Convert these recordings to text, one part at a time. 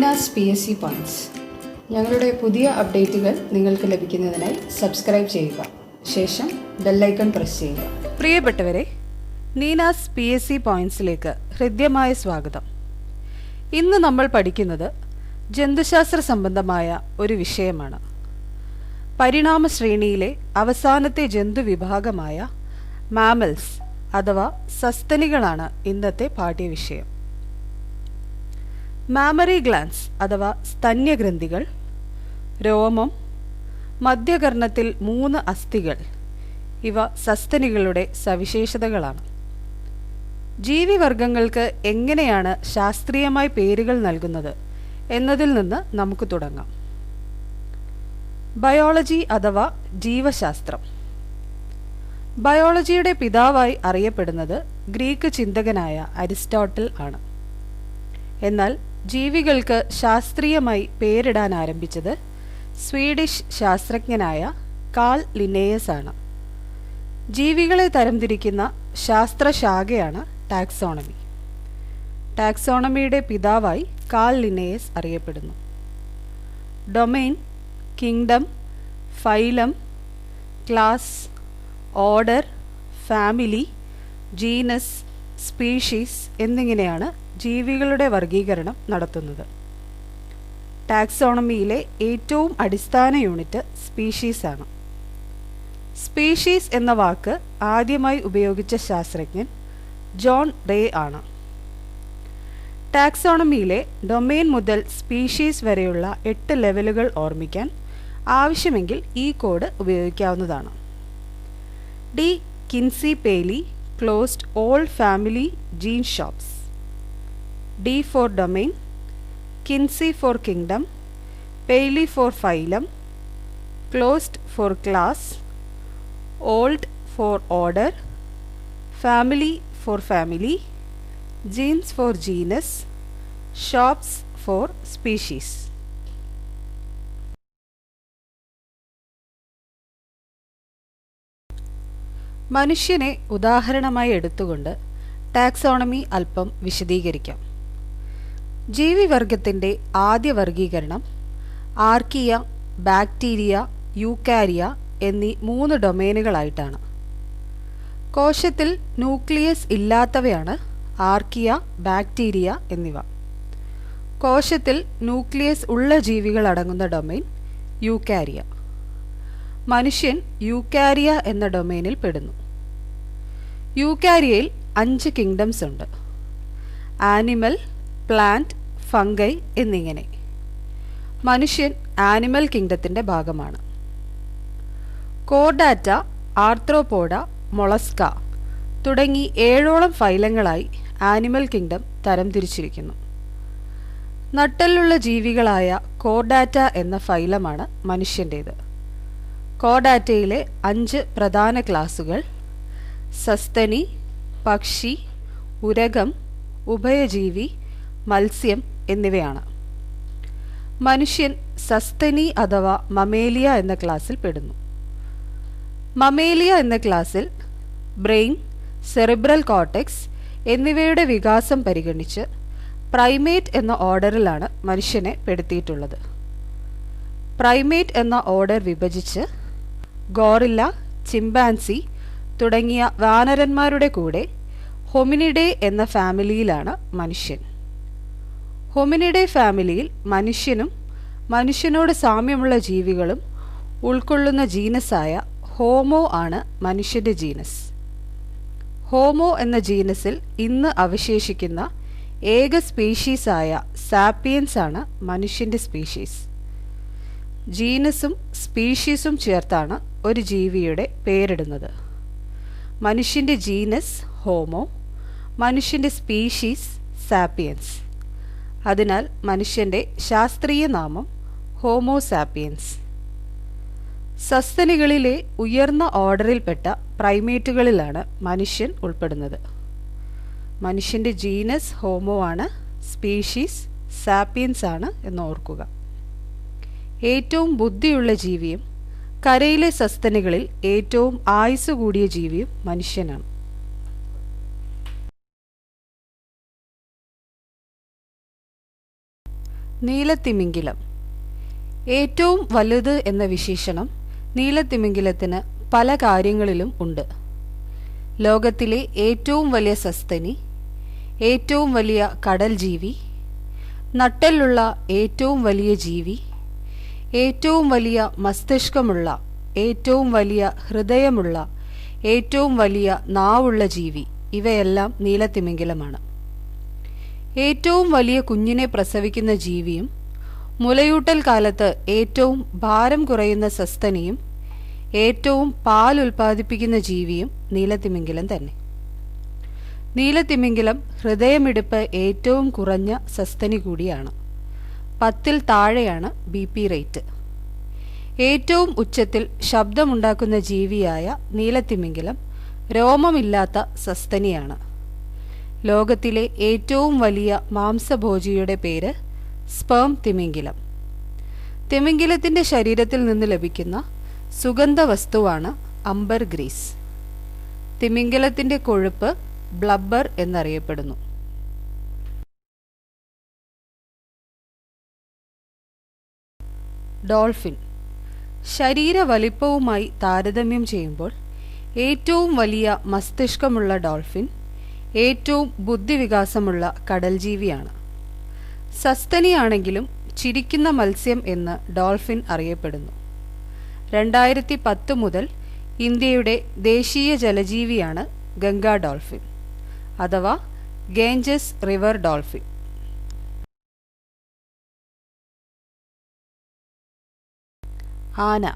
നീനാസ് PSC points. ഞങ്ങളുടെ പുതിയ അപ്ഡേറ്റുകൾ നിങ്ങൾക്ക് ലഭിക്കുന്നതിനായി സബ്സ്ക്രൈബ് ചെയ്യുക. ശേഷം ബെല്ലൈക്കൺ പ്രസ് ചെയ്യുക. പ്രിയപ്പെട്ടവരെ, നീനാസ് PSC പോയിന്റ്സിലേക്ക് ഹൃദ്യമായ സ്വാഗതം. ഇന്ന് നമ്മൾ പഠിക്കുന്നത് ജന്തുശാസ്ത്ര സംബന്ധമായ ഒരു വിഷയമാണ്. പരിണാമ ശ്രേണിയിലെ അവസാനത്തെ ജന്തുവിഭാഗമായ മാമൽസ് അഥവാ സസ്തനികളാണ് ഇന്നത്തെ പാഠ്യവിഷയം. മാമറി ഗ്ലാൻസ് അഥവാ സ്തന്യഗ്രന്ഥികൾ, രോമം, മധ്യകർണത്തിൽ 3 അസ്ഥികൾ ഇവ സസ്തനികളുടെ സവിശേഷതകളാണ്. ജീവിവർഗങ്ങൾക്ക് എങ്ങനെയാണ് ശാസ്ത്രീയമായി പേരുകൾ നൽകുന്നത് എന്നതിൽ നിന്ന് നമുക്ക് തുടങ്ങാം. ബയോളജി അഥവാ ജീവശാസ്ത്രം. ബയോളജിയുടെ പിതാവായി അറിയപ്പെടുന്നത് ഗ്രീക്ക് ചിന്തകനായ അരിസ്റ്റോട്ടിൽ ആണ്. എന്നാൽ ജീവികൾക്ക് ശാസ്ത്രീയമായി പേരിടാൻ ആരംഭിച്ചത് സ്വീഡിഷ് ശാസ്ത്രജ്ഞനായ കാൾ ലിന്നേയസ് ആണ്. ജീവികളെ തരംതിരിക്കുന്ന ശാസ്ത്രശാഖയാണ് ടാക്സോണമി. ടാക്സോണമിയുടെ പിതാവായി കാൾ ലിന്നേയസ് അറിയപ്പെടുന്നു. Domain, kingdom, phylum, class, order, family, genus, species എന്നിങ്ങനെയാണ് ജീവികളുടെ വർഗീകരണം നടത്തുന്നത്. ടാക്സോണമിയിലെ ഏറ്റവും അടിസ്ഥാന യൂണിറ്റ് സ്പീഷീസ് ആണ്. സ്പീഷീസ് എന്ന വാക്ക് ആദ്യമായി ഉപയോഗിച്ച ശാസ്ത്രജ്ഞൻ ജോൺ റേ ആണ്. ടാക്സോണമിയിലെ ഡൊമെയ്ൻ മുതൽ സ്പീഷീസ് വരെയുള്ള 8 ലെവലുകൾ ഓർമ്മിക്കാൻ ആവശ്യമെങ്കിൽ ഈ കോഡ് ഉപയോഗിക്കാവുന്നതാണ്. D Kinsey Paley closed all family jean shops. D for domain, Kinsey for kingdom, Paley for phylum, closed for class, old for order, family for family, genes for genus, shops for species. മനുഷ്യനെ ഉദാഹരണമായി എടുത്തുകൊണ്ട് taxonomy അല്പം വിശദീകരിക്കാം. ജീവിവർഗത്തിൻ്റെ ആദ്യ വർഗീകരണം archaea, bacteria, യൂക്കാരിയ എന്നീ 3 ഡൊമെയ്നുകളായിട്ടാണ്. കോശത്തിൽ nucleus ഇല്ലാത്തവയാണ് archaea, bacteria എന്നിവ. കോശത്തിൽ ന്യൂക്ലിയസ് ഉള്ള ജീവികൾ അടങ്ങുന്ന ഡൊമെയ്ൻ യൂക്കാരിയ. മനുഷ്യൻ യൂക്കാരിയ എന്ന ഡൊമെയ്നിൽ പെടുന്നു. യൂക്കാരിയയിൽ 5 കിങ്ഡംസ് ഉണ്ട്: ആനിമൽ, പ്ലാന്റ്, ഫംഗൈ എന്നിങ്ങനെ. മനുഷ്യൻ ആനിമൽ കിങ്ഡത്തിൻ്റെ ഭാഗമാണ്. കോർഡാറ്റ, ആർത്രോപോഡ, മൊളസ്ക തുടങ്ങി 7ഓളം ഫൈലങ്ങളായി ആനിമൽ കിങ്ഡം തരംതിരിച്ചിരിക്കുന്നു. നട്ടെല്ലുള്ള ജീവികളായ കോർഡാറ്റ എന്ന ഫൈലമാണ് മനുഷ്യൻ്റേത്. കോർഡാറ്റയിലെ 5 പ്രധാന ക്ലാസുകൾ സസ്തനി, പക്ഷി, ഉരഗം, ഉഭയജീവി, മത്സ്യം എന്നിവയാണ്. മനുഷ്യൻ സസ്തനി അഥവാ മമേലിയ എന്ന ക്ലാസ്സിൽ പെടുന്നു. മമേലിയ എന്ന ക്ലാസ്സിൽ ബ്രെയിൻ, സെറിബ്രൽ കോർട്ടെക്സ് എന്നിവയുടെ വികാസം പരിഗണിച്ച് പ്രൈമേറ്റ് എന്ന ഓർഡറിലാണ് മനുഷ്യനെ പെടുത്തിയിട്ടുള്ളത്. പ്രൈമേറ്റ് എന്ന ഓർഡർ വിഭജിച്ച് ഗോറില്ല, ചിമ്പാൻസി തുടങ്ങിയ വാനരന്മാരുടെ കൂടെ ഹൊമിനിഡേ എന്ന ഫാമിലിയിലാണ് മനുഷ്യൻ. ഹൊമിനിഡേ ഫാമിലിയിൽ മനുഷ്യനും മനുഷ്യനോട് സാമ്യമുള്ള ജീവികളും ഉൾക്കൊള്ളുന്ന ജീനസായ ഹോമോ ആണ് മനുഷ്യൻ്റെ ജീനസ്. ഹോമോ എന്ന ജീനസിൽ ഇന്ന് അവശേഷിക്കുന്ന ഏക സ്പീഷീസായ സാപ്പിയൻസ് ആണ് മനുഷ്യൻ്റെ സ്പീഷീസ്. ജീനസും സ്പീഷീസും ചേർത്താണ് ഒരു ജീവിയുടെ പേരിടുന്നത്. മനുഷ്യൻ്റെ ജീനസ് ഹോമോ, മനുഷ്യൻ്റെ സ്പീഷീസ് സാപ്പിയൻസ്. അതിനാൽ മനുഷ്യൻ്റെ ശാസ്ത്രീയ നാമം ഹോമോ സാപ്പിയൻസ്. സസ്തനികളിലെ ഉയർന്ന ഓർഡറിൽപ്പെട്ട പ്രൈമേറ്റുകളിലാണ് മനുഷ്യൻ ഉൾപ്പെടുന്നത്. മനുഷ്യൻ്റെ ജീനസ് ഹോമോ ആണ്, സ്പീഷീസ് സാപ്പിയൻസ് ആണ് എന്ന് ഓർക്കുക. ഏറ്റവും ബുദ്ധിയുള്ള ജീവിയും കരയിലെ സസ്തനികളിൽ ഏറ്റവും ആയുസ് കൂടിയ ജീവിയും മനുഷ്യനാണ്. നീലത്തിമിംഗിലം. ഏറ്റവും വലുത് എന്ന വിശേഷണം നീലത്തിമിംഗിലത്തിന് പല കാര്യങ്ങളിലും ഉണ്ട്. ലോകത്തിലെ ഏറ്റവും വലിയ സസ്തനി, ഏറ്റവും വലിയ കടൽ ജീവി, നട്ടെല്ലുള്ള ഏറ്റവും വലിയ ജീവി, ഏറ്റവും വലിയ മസ്തിഷ്കമുള്ള, ഏറ്റവും വലിയ ഹൃദയമുള്ള, ഏറ്റവും വലിയ നാവുള്ള ജീവി, ഇവയെല്ലാം നീലത്തിമിംഗിലമാണ്. ഏറ്റവും വലിയ കുഞ്ഞിനെ പ്രസവിക്കുന്ന ജീവിയും മുലയൂട്ടൽ കാലത്ത് ഏറ്റവും ഭാരം കുറയുന്ന സസ്തനിയും ഏറ്റവും പാൽ ഉൽപ്പാദിപ്പിക്കുന്ന ജീവിയും നീലത്തിമിംഗിലം തന്നെ. നീലത്തിമിംഗിലം ഹൃദയമിടിപ്പ് ഏറ്റവും കുറഞ്ഞ സസ്തനി കൂടിയാണ്. 10-ൽ താഴെയാണ് BP റേറ്റ്. ഏറ്റവും ഉച്ചത്തിൽ ശബ്ദമുണ്ടാക്കുന്ന ജീവിയായ നീലത്തിമിംഗിലം രോമമില്ലാത്ത സസ്തനിയാണ്. ലോകത്തിലെ ഏറ്റവും വലിയ മാംസഭോജിയുടെ പേര് സ്പേം തിമിംഗിലം. തിമിംഗിലത്തിന്റെ ശരീരത്തിൽ നിന്ന് ലഭിക്കുന്ന സുഗന്ധവസ്തുവാണ് അംബർഗ്രീസ്. തിമിംഗിലത്തിന്റെ കൊഴുപ്പ് ബ്ലബ്ബർ എന്നറിയപ്പെടുന്നു. ഡോൾഫിൻ. ശരീര വലിപ്പവുമായി താരതമ്യം ചെയ്യുമ്പോൾ ഏറ്റവും വലിയ മസ്തിഷ്കമുള്ള ഡോൾഫിൻ ഏറ്റവും ബുദ്ധിവികാസമുള്ള കടൽജീവിയാണ്. സസ്തനിയാണെങ്കിലും ചിരിക്കുന്ന മത്സ്യം എന്ന് ഡോൾഫിൻ അറിയപ്പെടുന്നു. 2010 മുതൽ ഇന്ത്യയുടെ ദേശീയ ജലജീവിയാണ് ഗംഗാ ഡോൾഫിൻ അഥവാ ഗേഞ്ചസ് റിവർ ഡോൾഫിൻ. ആന.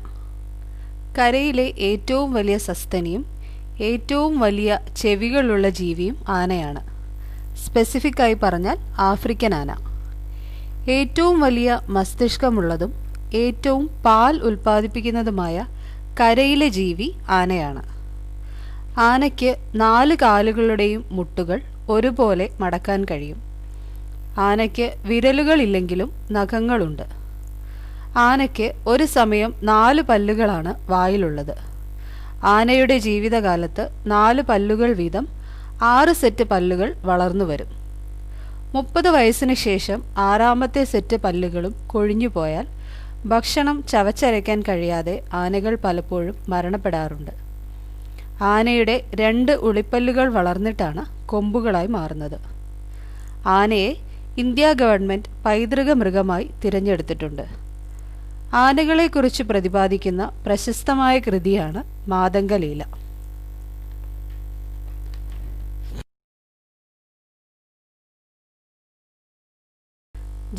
കരയിലെ ഏറ്റവും വലിയ സസ്തനിയും ഏറ്റവും വലിയ ചെവികളുള്ള ജീവിയും ആനയാണ്. സ്പെസിഫിക്കായി പറഞ്ഞാൽ ആഫ്രിക്കൻ ആന. ഏറ്റവും വലിയ മസ്തിഷ്കമുള്ളതും ഏറ്റവും പാൽ ഉൽപ്പാദിപ്പിക്കുന്നതുമായ കരയിലെ ജീവി ആനയാണ്. ആനയ്ക്ക് 4 കാലുകളുടെയും മുട്ടുകൾ ഒരുപോലെ മടക്കാൻ കഴിയും. ആനയ്ക്ക് വിരലുകളില്ലെങ്കിലും നഖങ്ങളുണ്ട്. ആനയ്ക്ക് ഒരു സമയം 4 പല്ലുകളാണ് വായിലുള്ളത്. ആനയുടെ ജീവിതകാലത്ത് 4 പല്ലുകൾ വീതം 6 സെറ്റ് പല്ലുകൾ വളർന്നു വരും. 30 വയസ്സിന് ശേഷം 6ാമത്തെ സെറ്റ് പല്ലുകളും കൊഴിഞ്ഞുപോയാൽ ഭക്ഷണം ചവച്ചരയ്ക്കാൻ കഴിയാതെ ആനകൾ പലപ്പോഴും മരണപ്പെടാറുണ്ട്. ആനയുടെ 2 ഉളിപ്പല്ലുകൾ വളർന്നിട്ടാണ് കൊമ്പുകളായി മാറുന്നത്. ആനയെ ഇന്ത്യ ഗവൺമെൻറ് പൈതൃക മൃഗമായി തിരഞ്ഞെടുത്തിട്ടുണ്ട്. ആനകളെക്കുറിച്ച് പ്രതിപാദിക്കുന്ന പ്രശസ്തമായ കൃതിയാണ് മാതംഗലീല.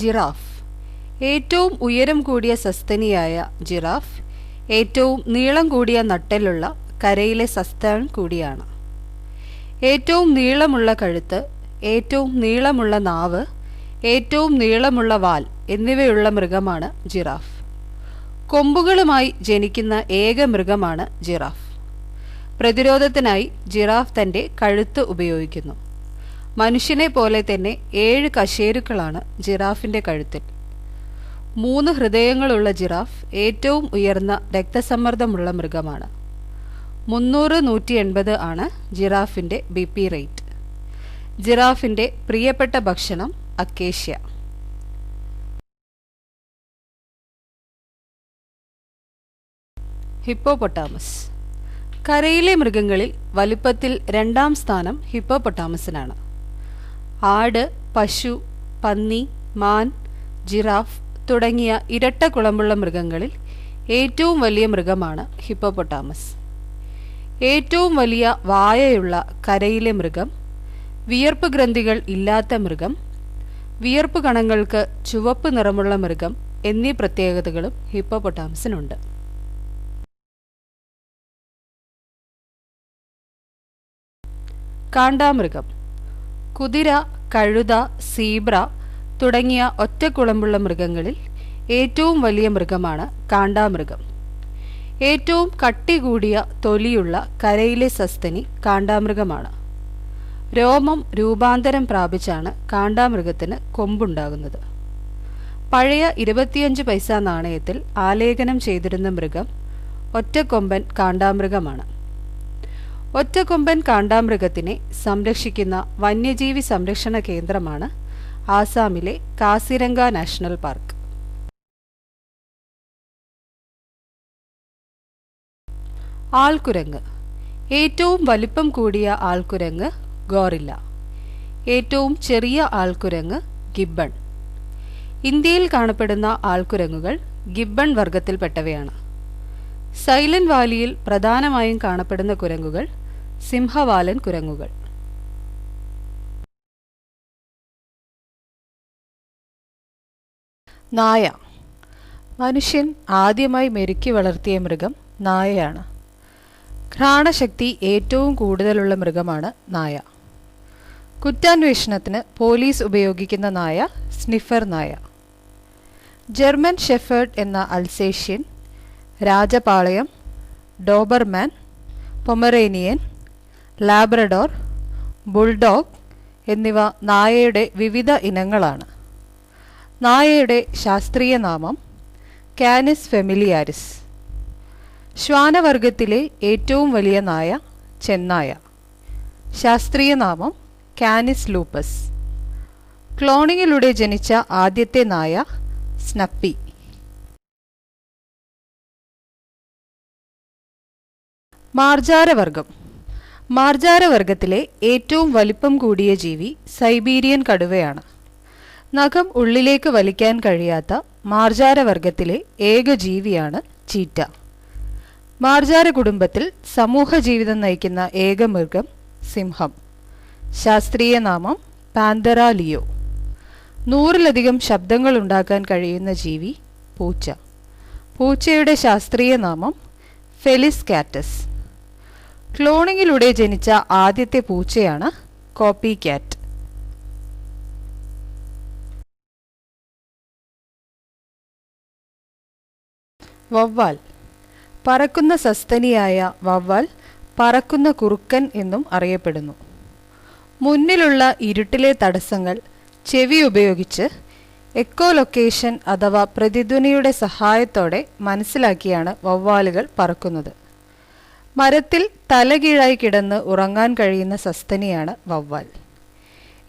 ജിറാഫ്. ഏറ്റവും ഉയരം കൂടിയ സസ്തനിയായ ജിറാഫ് ഏറ്റവും നീളം കൂടിയ നട്ടെല്ലുള്ള കരയിലെ സസ്തൻ കൂടിയാണ്. ഏറ്റവും നീളമുള്ള കഴുത്ത്, ഏറ്റവും നീളമുള്ള നാവ്, ഏറ്റവും നീളമുള്ള വാൽ എന്നിവയുള്ള മൃഗമാണ് ജിറാഫ്. കൊമ്പുകളുമായി ജനിക്കുന്ന ഏക മൃഗമാണ് ജിറാഫ്. പ്രതിരോധത്തിനായി ജിറാഫ് തൻ്റെ കഴുത്ത് ഉപയോഗിക്കുന്നു. മനുഷ്യനെ പോലെ തന്നെ 7 കശേരുക്കളാണ് ജിറാഫിൻ്റെ കഴുത്തിൽ. 3 ഹൃദയങ്ങളുള്ള ജിറാഫ് ഏറ്റവും ഉയർന്ന രക്തസമ്മർദ്ദമുള്ള മൃഗമാണ്. 300-180 ആണ് ജിറാഫിൻ്റെ BP റേറ്റ്. ജിറാഫിൻ്റെ പ്രിയപ്പെട്ട ഭക്ഷണം അക്കേഷ്യ. ഹിപ്പോപ്പൊട്ടാമസ്. കരയിലെ മൃഗങ്ങളിൽ വലിപ്പത്തിൽ 2ാം സ്ഥാനം ഹിപ്പോപ്പൊട്ടാമസിനാണ്. ആട്, പശു, പന്നി, മാൻ, ജിറാഫ് തുടങ്ങിയ ഇരട്ട കുളമ്പുള്ള മൃഗങ്ങളിൽ ഏറ്റവും വലിയ മൃഗമാണ് ഹിപ്പോപ്പൊട്ടാമസ്. ഏറ്റവും വലിയ വായയുള്ള കരയിലെ മൃഗം, വിയർപ്പ് ഗ്രന്ഥികൾ ഇല്ലാത്ത മൃഗം, വിയർപ്പ് കണങ്ങൾക്ക് ചുവപ്പ് നിറമുള്ള മൃഗം എന്നീ പ്രത്യേകതകളും ഹിപ്പോപ്പൊട്ടാമസിനുണ്ട്. കാണ്ടാമൃഗം. കുതിര, കഴുത, സീബ്ര തുടങ്ങിയ ഒറ്റക്കുളമ്പുള്ള മൃഗങ്ങളിൽ ഏറ്റവും വലിയ മൃഗമാണ് കാണ്ടാമൃഗം. ഏറ്റവും കട്ടി കൂടിയ തൊലിയുള്ള കരയിലെ സസ്തനി കാണ്ടാമൃഗമാണ്. രോമം രൂപാന്തരം പ്രാപിച്ചാണ് കാണ്ടാമൃഗത്തിന് കൊമ്പുണ്ടാകുന്നത്. പഴയ 25 പൈസ നാണയത്തിൽ ആലേഖനം ചെയ്തിരുന്ന മൃഗം ഒറ്റക്കൊമ്പൻ കാണ്ടാമൃഗമാണ്. ഒറ്റക്കൊമ്പൻ കാണ്ടാമൃഗത്തിനെ സംരക്ഷിക്കുന്ന വന്യജീവി സംരക്ഷണ കേന്ദ്രമാണ് ആസാമിലെ കാസിരംഗ നാഷണൽ പാർക്ക്. ആൾക്കുരങ്ങ്. ഏറ്റവും വലിപ്പം കൂടിയ ആൾക്കുരങ്ങ് ഗോറില്ല. ഏറ്റവും ചെറിയ ആൾക്കുരങ്ങ് ഗിബ്ബൺ. ഇന്ത്യയിൽ കാണപ്പെടുന്ന ആൾക്കുരങ്ങുകൾ ഗിബ്ബൺ വർഗത്തിൽപ്പെട്ടവയാണ്. സൈലന്റ് വാലിയിൽ പ്രധാനമായും കാണപ്പെടുന്ന കുരങ്ങുകൾ സിംഹവാലൻ കുരങ്ങുകൾ. നായ. മനുഷ്യൻ ആദ്യമായി മെരുക്കി വളർത്തിയ മൃഗം നായയാണ്. ഘ്രാണശക്തി ഏറ്റവും കൂടുതലുള്ള മൃഗമാണ് നായ. കുറ്റാന്വേഷണത്തിന് പോലീസ് ഉപയോഗിക്കുന്ന നായ സ്നിഫർ നായ. ജർമ്മൻ ഷെഫേർഡ് എന്ന Alsatian, Rajapalayam, Doberman, Pomeranian, Labrador, bulldog എന്നിവ നായയുടെ വിവിധ ഇനങ്ങളാണ്. നായയുടെ ശാസ്ത്രീയ നാമം കാനിസ് ഫെമിലിയാരിസ്. ശ്വാനവർഗത്തിലെ ഏറ്റവും വലിയ നായ ചെന്നായ. ശാസ്ത്രീയ നാമം കാനിസ് ലൂപ്പസ്. ക്ലോണിങ്ങിലൂടെ ജനിച്ച ആദ്യത്തെ നായ സ്നപ്പി. മാർജാരവർഗം. മാർജാരവർഗത്തിലെ ഏറ്റവും വലിപ്പം കൂടിയ ജീവി സൈബീരിയൻ കടുവയാണ്. നഖം ഉള്ളിലേക്ക് വലിക്കാൻ കഴിയാത്ത മാർജാരവർഗത്തിലെ ഏക ജീവിയാണ് ചീറ്റ. മാർജാര കുടുംബത്തിൽ സമൂഹ ജീവിതം നയിക്കുന്ന ഏക മൃഗം സിംഹം. ശാസ്ത്രീയ നാമം പാന്തറ ലിയോ. 100-ലധികം ശബ്ദങ്ങൾ ഉണ്ടാക്കാൻ കഴിയുന്ന ജീവി പൂച്ച. പൂച്ചയുടെ ശാസ്ത്രീയ നാമം ഫെലിസ് കാറ്റസ്. ക്ലോണിങ്ങിലൂടെ ജനിച്ച ആദ്യത്തെ പൂച്ചയാണ് കോപ്പി ക്യാറ്റ്. വവ്വാൽ. പറക്കുന്ന സസ്തനിയായ വവ്വാൽ പറക്കുന്ന കുറുക്കൻ എന്നും അറിയപ്പെടുന്നു. മുന്നിലുള്ള ഇരുട്ടിലെ തടസ്സങ്ങൾ ചെവി ഉപയോഗിച്ച് എക്കോലൊക്കേഷൻ അഥവാ പ്രതിധ്വനിയുടെ സഹായത്തോടെ മനസ്സിലാക്കിയാണ് വവ്വാലുകൾ പറക്കുന്നത്. മരത്തിൽ തലകീഴായി കിടന്ന് ഉറങ്ങാൻ കഴിയുന്ന സസ്തനിയാണ് വവ്വാൽ.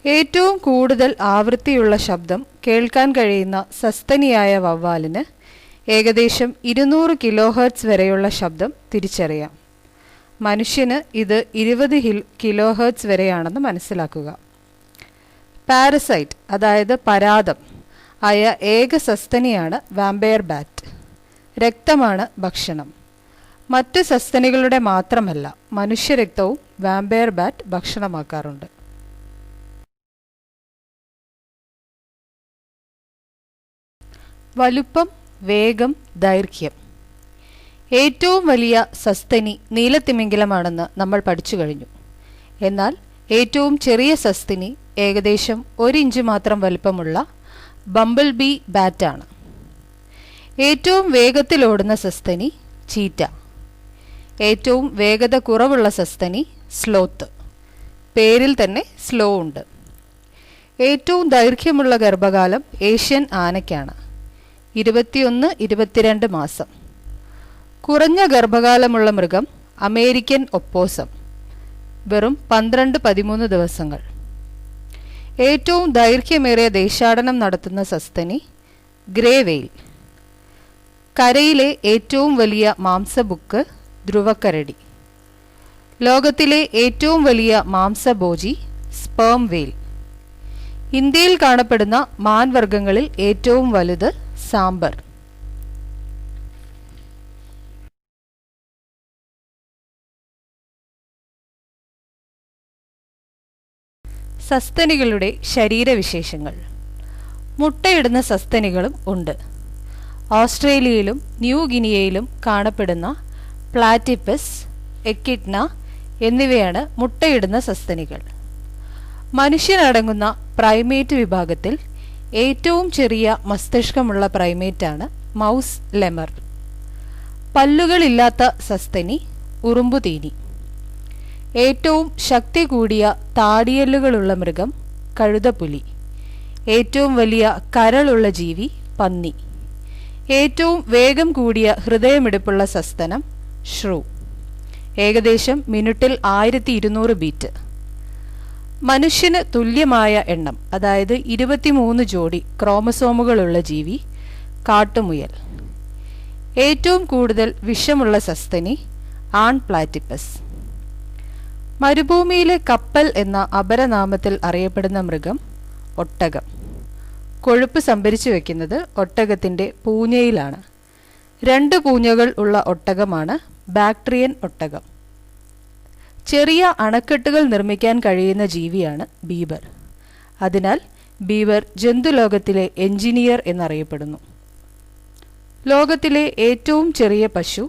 ഏറ്റവും കൂടുതൽ ആവൃത്തിയുള്ള ശബ്ദം കേൾക്കാൻ കഴിയുന്ന സസ്തനിയായ വവ്വാലിന് ഏകദേശം 200 കിലോഹെർട്സ് വരെയുള്ള ശബ്ദം തിരിച്ചറിയാം. മനുഷ്യന് ഇത് 20 കിലോഹെർട്സ് വരെയാണെന്ന് മനസ്സിലാക്കുക. പാരസൈറ്റ് അതായത് പരാതം ആയ ഏക സസ്തനിയാണ് വാമ്പയർ ബാറ്റ്. രക്തമാണ് ഭക്ഷണം. മറ്റ് സസ്തനികളുടെ മാത്രമല്ല, മനുഷ്യരക്തവും വാമ്പയർ ബാറ്റ് ഭക്ഷണമാക്കാറുണ്ട്. വലുപ്പം, വേഗം, ദൈർഘ്യം. ഏറ്റവും വലിയ സസ്തനി നീലത്തിമിംഗലമാണെന്ന് നമ്മൾ പഠിച്ചു കഴിഞ്ഞു. എന്നാൽ ഏറ്റവും ചെറിയ സസ്തനി ഏകദേശം 1 ഇഞ്ച് മാത്രം വലുപ്പമുള്ള ബംബിൾ ബീ ബാറ്റാണ്. ഏറ്റവും വേഗത്തിൽ ഓടുന്ന സസ്തനി ചീറ്റ. ഏറ്റവും വേഗത കുറവുള്ള സസ്തനി സ്ലോത്ത്. പേരിൽ തന്നെ സ്ലോ ഉണ്ട്. ഏറ്റവും ദൈർഘ്യമുള്ള ഗർഭകാലം ഏഷ്യൻ ആനയ്ക്കാണ്, 21-22 മാസം. കുറഞ്ഞ ഗർഭകാലമുള്ള മൃഗം അമേരിക്കൻ ഒപ്പോസം, വെറും 12-13 ദിവസങ്ങൾ. ഏറ്റവും ദൈർഘ്യമേറിയ ദേശാടനം നടത്തുന്ന സസ്തനി ഗ്രേ വെയിൽ. കരയിലെ ഏറ്റവും വലിയ മാംസബുക്ക് ധ്രുവക്കരടി. ലോകത്തിലെ ഏറ്റവും വലിയ മാംസഭോജി സ്പേം വെയിൽ. ഇന്ത്യയിൽ കാണപ്പെടുന്ന മാൻവർഗങ്ങളിൽ ഏറ്റവും വലുത് സാമ്പർ. സസ്തനികളുടെ ശരീരവിശേഷങ്ങൾ. മുട്ടയിടുന്ന സസ്തനികളും ഉണ്ട്. ഓസ്ട്രേലിയയിലും ന്യൂ ഗിനിയയിലും കാണപ്പെടുന്ന പ്ലാറ്റിപ്പസ്, എക്കിഡ്ന എന്നിവയാണ് മുട്ടയിടുന്ന സസ്തനികൾ. മനുഷ്യനടങ്ങുന്ന പ്രൈമേറ്റ് വിഭാഗത്തിൽ ഏറ്റവും ചെറിയ മസ്തിഷ്കമുള്ള പ്രൈമേറ്റാണ് മൗസ് ലെമർ. പല്ലുകളില്ലാത്ത സസ്തനി ഉറുമ്പുതീനി. ഏറ്റവും ശക്തി കൂടിയ താടിയെല്ലുകളുള്ള മൃഗം കഴുതപ്പുലി. ഏറ്റവും വലിയ കരളുള്ള ജീവി പന്നി. ഏറ്റവും വേഗം കൂടിയ ഹൃദയമിടിപ്പുള്ള സസ്തനം ഷ്രൂ. ഏകദേശം മിനിറ്റിൽ 1200 ബീറ്റ്. മനുഷ്യന് തുല്യമായ എണ്ണം, അതായത് 23 ജോഡി ക്രോമസോമുകളുള്ള ജീവി കാട്ടുമുയൽ. ഏറ്റവും കൂടുതൽ വിഷമുള്ള സസ്തനി ആൺ പ്ലാറ്റിപ്പസ്. മരുഭൂമിയിലെ കപ്പൽ എന്ന അപരനാമത്തിൽ അറിയപ്പെടുന്ന മൃഗം ഒട്ടകം. കൊഴുപ്പ് സംഭരിച്ചു വയ്ക്കുന്നത് ഒട്ടകത്തിൻ്റെ പൂഞ്ഞയിലാണ്. 2 പൂഞ്ഞകൾ ഉള്ള ഒട്ടകമാണ് ബാക്ട്രിയൻ ഒട്ടകം. ചെറിയ അണക്കെട്ടുകൾ നിർമ്മിക്കാൻ കഴിയുന്ന ജീവിയാണ് ബീവർ. അതിനാൽ ബീവർ ജന്തുലോകത്തിലെ എഞ്ചിനീയർ എന്നറിയപ്പെടുന്നു. ലോകത്തിലെ ഏറ്റവും ചെറിയ പശു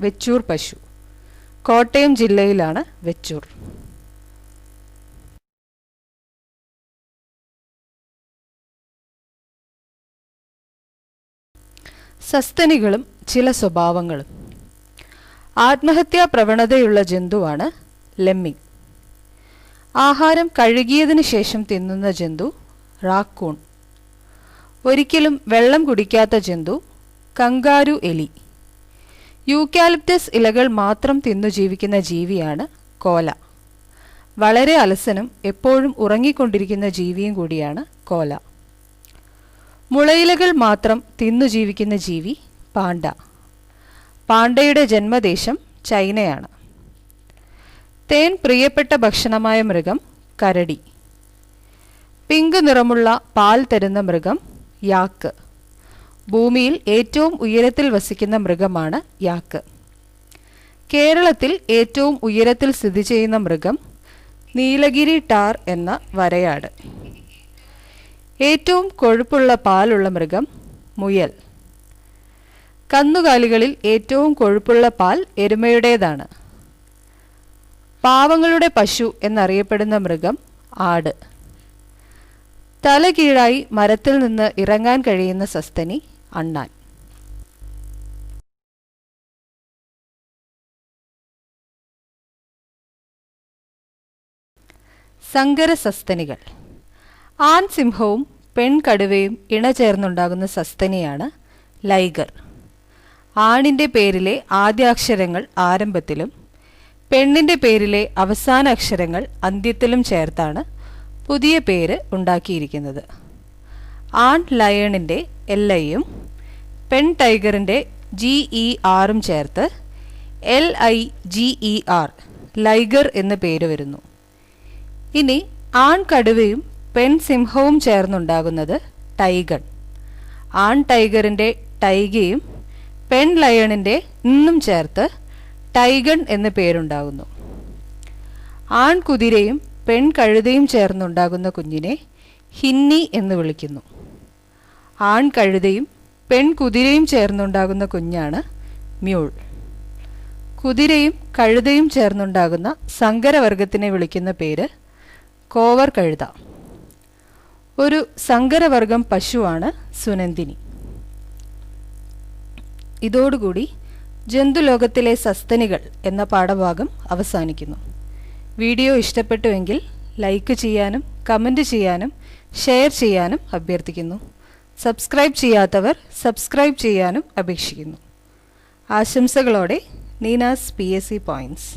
വെച്ചൂർ പശു. കോട്ടയം ജില്ലയിലാണ് വെച്ചൂർ. സസ്തനികളും ചില സ്വഭാവങ്ങളും. ആത്മഹത്യാ പ്രവണതയുള്ള ജന്തുവാണ് ലെമ്മിങ്. ആഹാരം കഴുകിയതിനു ശേഷം തിന്നുന്ന ജന്തു റാക്കൂൺ. ഒരിക്കലും വെള്ളം കുടിക്കാത്ത ജന്തു കങ്കാരു എലി. യൂക്കാലിപ്റ്റസ് ഇലകൾ മാത്രം തിന്നു ജീവിക്കുന്ന ജീവിയാണ് കോല. വളരെ അലസനും എപ്പോഴും ഉറങ്ങിക്കൊണ്ടിരിക്കുന്ന ജീവിയും കൂടിയാണ് കോല. മുളയിലകൾ മാത്രം തിന്നു ജീവിക്കുന്ന ജീവി പാണ്ട. പാണ്ടയുടെ ജന്മദേശം ചൈനയാണ്. തേൻ പ്രിയപ്പെട്ട ഭക്ഷണമായ മൃഗം കരടി. പിങ്ക് നിറമുള്ള പാൽ തരുന്ന മൃഗം യാക്ക്. ഭൂമിയിൽ ഏറ്റവും ഉയരത്തിൽ വസിക്കുന്ന മൃഗമാണ് യാക്ക്. കേരളത്തിൽ ഏറ്റവും ഉയരത്തിൽ സ്ഥിതി ചെയ്യുന്ന മൃഗം നീലഗിരി ടാർ എന്ന വരയാട്. ഏറ്റവും കൊഴുപ്പുള്ള പാലുള്ള മൃഗം മുയൽ. കന്നുകാലികളിൽ ഏറ്റവും കൊഴുപ്പുള്ള പാൽ എരുമയുടേതാണ്. പാവങ്ങളുടെ പശു എന്നറിയപ്പെടുന്ന മൃഗം ആട്. തലകീഴായി മരത്തിൽ നിന്ന് ഇറങ്ങാൻ കഴിയുന്ന സസ്തനി അണ്ണാൻ. സങ്കര സസ്തനികൾ. ആൺസിംഹവും പെൺകടുവയും ഇണചേർന്നുണ്ടാകുന്ന സസ്തനിയാണ് ലൈഗർ. ആണിൻ്റെ പേരിലെ ആദ്യാക്ഷരങ്ങൾ ആരംഭത്തിലും പെണ്ണിൻ്റെ പേരിലെ അവസാന അക്ഷരങ്ങൾ അന്ത്യത്തിലും ചേർത്താണ് പുതിയ പേര് ഉണ്ടാക്കിയിരിക്കുന്നത്. ആൺ ലയണിൻ്റെ LIയും പെൺ ടൈഗറിൻ്റെ GERും ചേർത്ത് LIGER ലൈഗർ എന്ന പേര് വരുന്നു. ഇനി ആൺ കടുവയും പെൺ സിംഹവും ചേർന്നുണ്ടാകുന്നത് ടൈഗൺ. ആൺ ടൈഗറിൻ്റെ ടൈഗയും പെൺ ലയണിൻ്റെ നും ചേർത്ത് ടൈഗൺ എന്ന പേരുണ്ടാകുന്നു. ആൺ കുതിരയും പെൺ കഴുതയും ചേർന്നുണ്ടാകുന്ന കുഞ്ഞിനെ ഹിന്നി എന്ന് വിളിക്കുന്നു. ആൺ കഴുതയും പെൺ കുതിരയും ചേർന്നുണ്ടാകുന്ന കുഞ്ഞാണ് മ്യൂൾ. കുതിരയും കഴുതയും ചേർന്നുണ്ടാകുന്ന സങ്കരവർഗത്തിനെ വിളിക്കുന്ന പേര് കോവർ കഴുത. ഒരു സങ്കരവർഗം പശുവാണ് സുനന്ദിനി. ഇതോടുകൂടി ജന്തുലോകത്തിലെ സസ്തനികൾ എന്ന പാഠഭാഗം അവസാനിക്കുന്നു. വീഡിയോ ഇഷ്ടപ്പെട്ടുവെങ്കിൽ ലൈക്ക് ചെയ്യാനും കമൻറ്റ് ചെയ്യാനും ഷെയർ ചെയ്യാനും അഭ്യർത്ഥിക്കുന്നു. സബ്സ്ക്രൈബ് ചെയ്യാത്തവർ സബ്സ്ക്രൈബ് ചെയ്യാനും അപേക്ഷിക്കുന്നു. ആശംസകളോടെ നീനാസ് PSC പോയിന്റ്സ്.